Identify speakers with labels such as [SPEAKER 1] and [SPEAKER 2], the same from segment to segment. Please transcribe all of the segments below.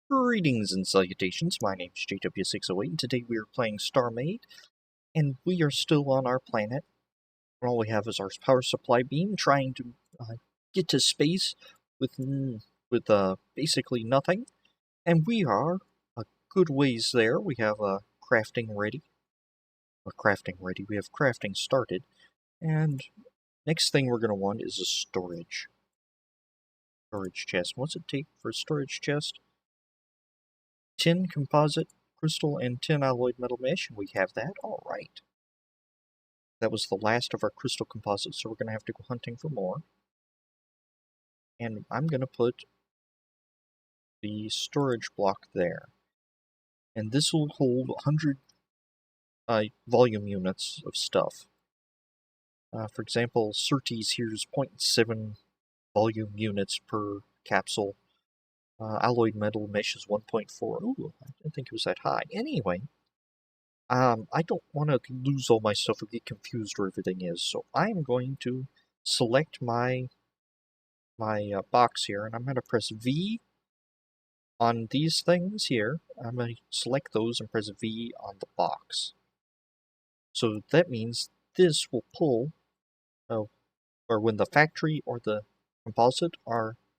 [SPEAKER 1] Greetings and salutations, my name is JW608, and today we are playing Starmade, and we are still on our planet. All we have is our power supply beam, trying to get to space with basically nothing, and we are a good ways there. We have crafting ready. We have crafting started, and next thing we're going to want is a storage chest. What's it take for a storage chest? Tin composite crystal and tin alloyed metal mesh, and we have that. Alright. That was the last of our crystal composites, so we're going to have to go hunting for more. And I'm going to put the storage block there. And this will hold 100 volume units of stuff. For example, Certes here is 0.7 volume units per capsule. Alloyed metal mesh is 1.4. Ooh, I didn't think it was that high. Anyway, I don't want to lose all my stuff or get confused where everything is, so I'm going to select my box here, and I'm going to press V on these things here. I'm going to select those and press V on the box. So that means this will pull, or when the factory or the composite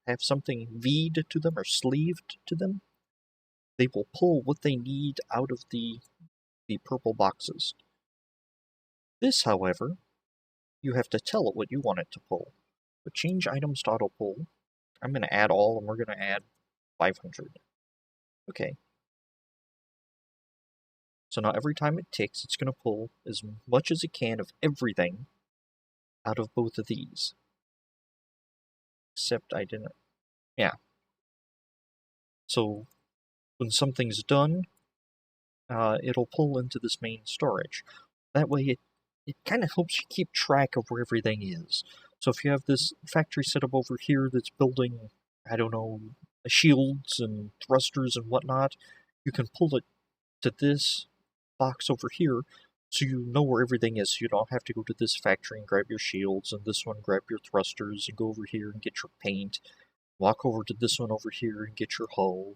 [SPEAKER 1] have something V'd to them or sleeved to them, they will pull what they need out of the purple boxes. This, however, you have to tell it what you want it to pull. But change items to auto pull. I'm going to add all, and we're going to add 500. Okay. So now every time it ticks, it's going to pull as much as it can of everything out of both of these. Except I didn't... Yeah. So when something's done, it'll pull into this main storage. That way it kind of helps you keep track of where everything is. So if you have this factory set up over here that's building, I don't know, shields and thrusters and whatnot, you can pull it to this box over here so you know where everything is. So you don't have to go to this factory and grab your shields, and this one grab your thrusters, and go over here and get your paint. Walk over to this one over here and get your hull.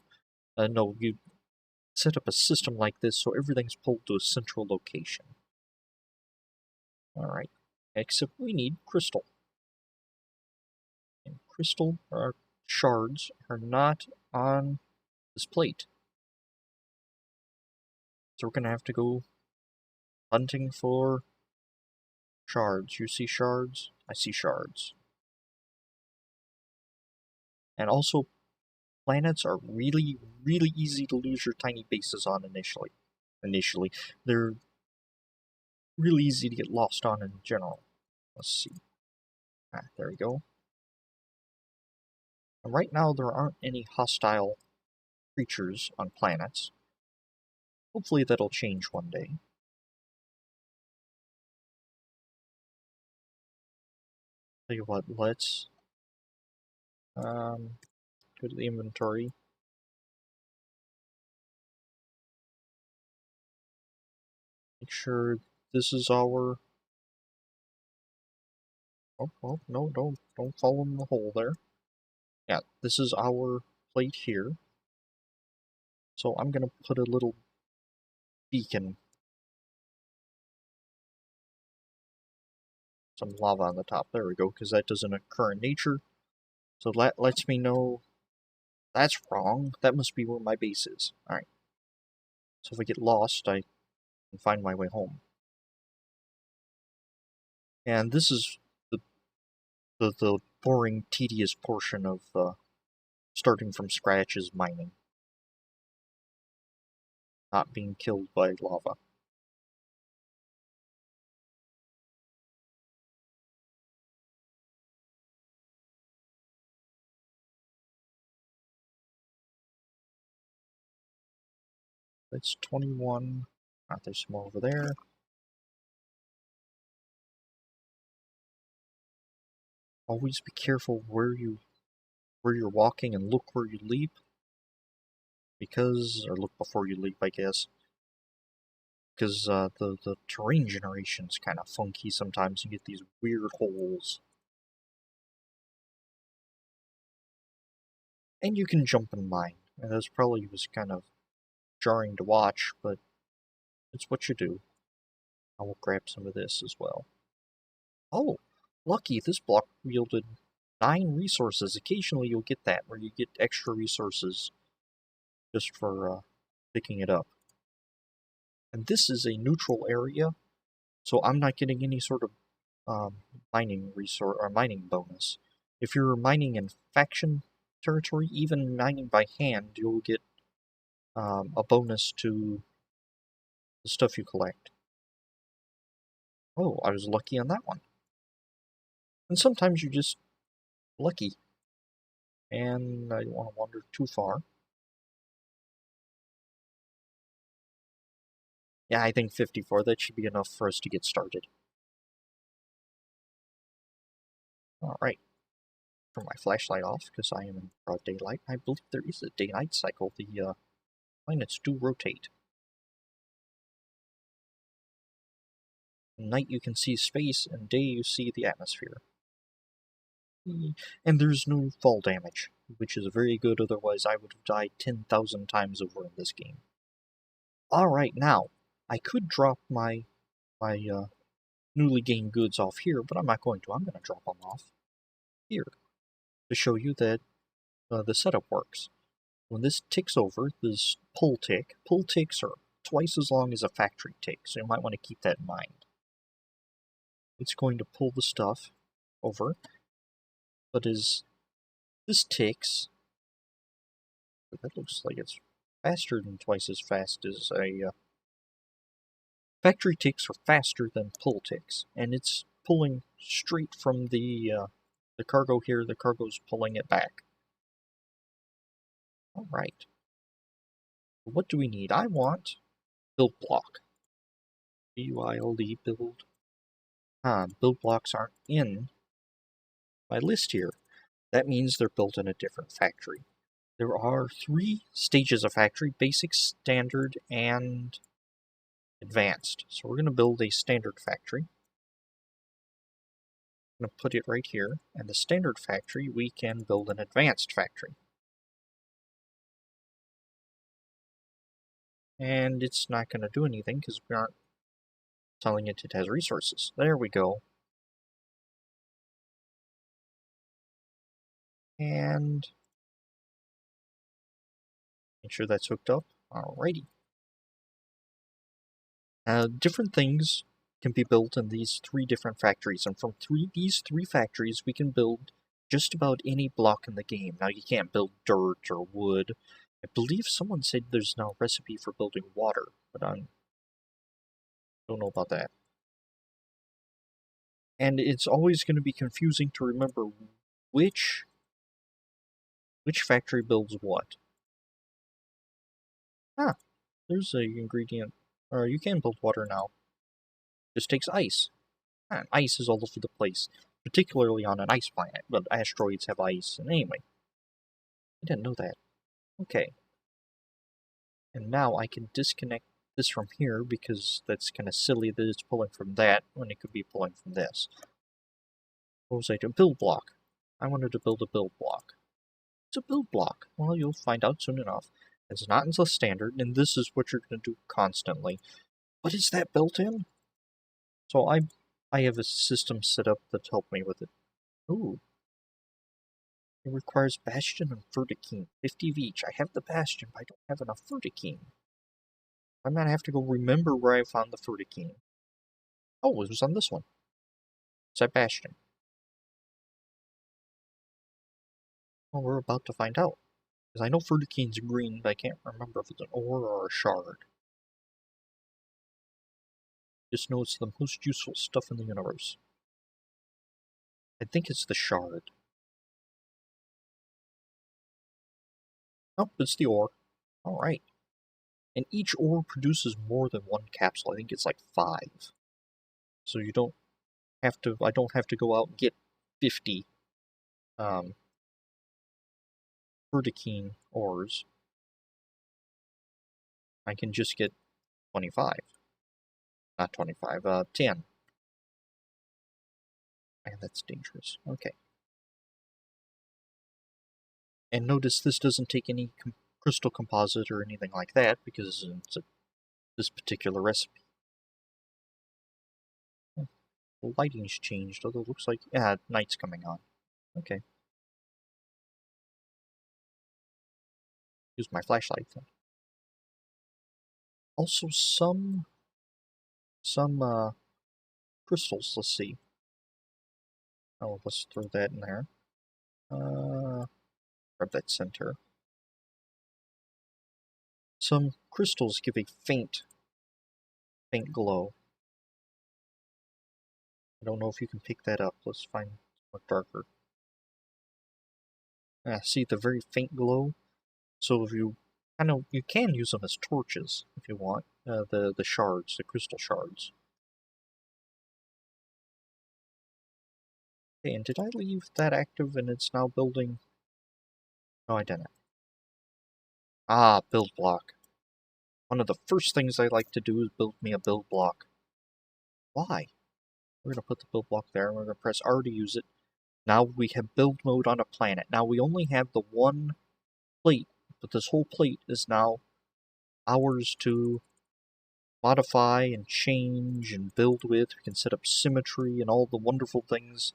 [SPEAKER 1] No, you set up a system like this so everything's pulled to a central location. Alright, except we need crystal. And crystal shards are not on this plate. So we're going to have to go hunting for shards. You see shards? I see shards. And also, planets are really, really easy to lose your tiny bases on initially. They're really easy to get lost on in general. Let's see. There we go. And right now, there aren't any hostile creatures on planets. Hopefully that'll change one day. Tell you what, let's go to the inventory. Make sure this is our... Oh, no, don't fall in the hole there. Yeah, this is our plate here. So I'm going to put a little beacon, some lava on the top. There we go, because that doesn't occur in nature. So that lets me know that's wrong. That must be where my base is. Alright. So if I get lost, I can find my way home. And this is the boring, tedious portion of starting from scratch is mining. Not being killed by lava. That's 21. There's some more over there. Always be careful where you're walking and look where you leap. Or look before you leap, I guess. Because the terrain generation's kind of funky sometimes. You get these weird holes. And you can jump and mine. And this probably was kind of jarring to watch, but it's what you do. I will grab some of this as well. Oh, lucky, this block yielded 9 resources. Occasionally you'll get that, where you get extra resources just for picking it up. And this is a neutral area, so I'm not getting any sort of mining resource or mining bonus. If you're mining in faction territory, even mining by hand, you'll get a bonus to the stuff you collect. Oh, I was lucky on that one. And sometimes you're just lucky. And I don't want to wander too far. Yeah, I think 54, that should be enough for us to get started. Alright. Turn my flashlight off, because I am in broad daylight. I believe there is a day-night cycle. The planets do rotate. At night you can see space, and day you see the atmosphere. And there's no fall damage, which is very good, otherwise I would have died 10,000 times over in this game. Alright, now, I could drop my newly gained goods off here, but I'm not going to. I'm going to drop them off here to show you that the setup works. When this ticks over, this pull ticks are twice as long as a factory tick, so you might want to keep that in mind. It's going to pull the stuff over, but as this ticks, that looks like it's faster than twice as fast as a factory ticks are faster than pull ticks, and it's pulling straight from the cargo here. The cargo's pulling it back. Alright. What do we need? I want build block. B-U-I-L-D, build. Build blocks aren't in my list here. That means they're built in a different factory. There are 3 stages of factory: basic, standard, and advanced. So we're going to build a standard factory. I'm going to put it right here. And the standard factory, we can build an advanced factory. And it's not going to do anything because we aren't telling it has resources. There we go. And make sure that's hooked up. Alrighty. Different things can be built in these 3 different factories, and from these three factories we can build just about any block in the game. Now you can't build dirt or wood. I believe someone said there's now a recipe for building water, but I don't know about that. And it's always going to be confusing to remember which factory builds what. There's an ingredient. You can build water now. Just takes ice. And ice is all over the place, particularly on an ice planet, but asteroids have ice. And anyway, I didn't know that. Okay. And now I can disconnect this from here, because that's kind of silly that it's pulling from that when it could be pulling from this. What was I doing? Build block. I wanted to build a build block. It's a build block. Well, you'll find out soon enough. It's not until standard, and this is what you're going to do constantly. But is that built in? So I have a system set up that helped me with it. Ooh. It requires Bastion and Vertikine. 50 of each. I have the Bastion, but I don't have enough Vertikine. I'm gonna have to go remember where I found the Vertikine. Oh, it was on this one. It's that Bastion. Well, we're about to find out. Because I know Vertikine's green, but I can't remember if it's an ore or a shard. Just know it's the most useful stuff in the universe. I think it's the shard. Nope, it's the ore. Alright. And each ore produces more than 1 capsule. I think it's like 5. So you don't have to, I don't have to go out and get 50 Vertikine ores. I can just get 25. Not 25, 10. Man, that's dangerous. Okay. And notice this doesn't take any crystal composite or anything like that, because it's this particular recipe. The lighting's changed, although it looks like, yeah, night's coming on. Okay. Use my flashlight then. Also some crystals, let's see. Oh, let's throw that in there. Grab that center. Some crystals give a faint glow. I don't know if you can pick that up. Let's find more darker. See the very faint glow? So if you you can use them as torches if you want. The shards, the crystal shards. Okay, and did I leave that active and it's now building? No, I didn't. Ah, build block. One of the first things I like to do is build me a build block. Why? We're going to put the build block there, and we're going to press R to use it. Now we have build mode on a planet. Now we only have the one plate, but this whole plate is now ours to modify and change and build with. We can set up symmetry and all the wonderful things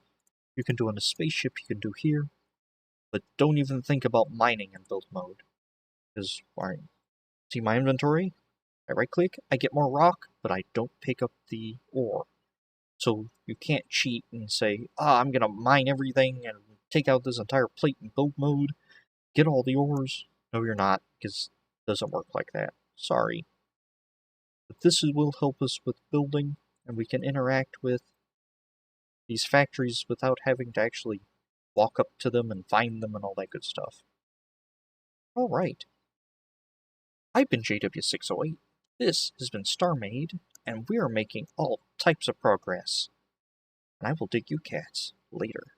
[SPEAKER 1] you can do on a spaceship, you can do here. But don't even think about mining in build mode. Because, alright, see my inventory? I right click, I get more rock, but I don't pick up the ore. So you can't cheat and say, I'm gonna mine everything and take out this entire plate in build mode, get all the ores. No, you're not, because it doesn't work like that. Sorry. But this will help us with building, and we can interact with these factories without having to actually walk up to them and find them and all that good stuff. Alright. I've been JW608. This has been Starmade, and we are making all types of progress. And I will dig you cats later.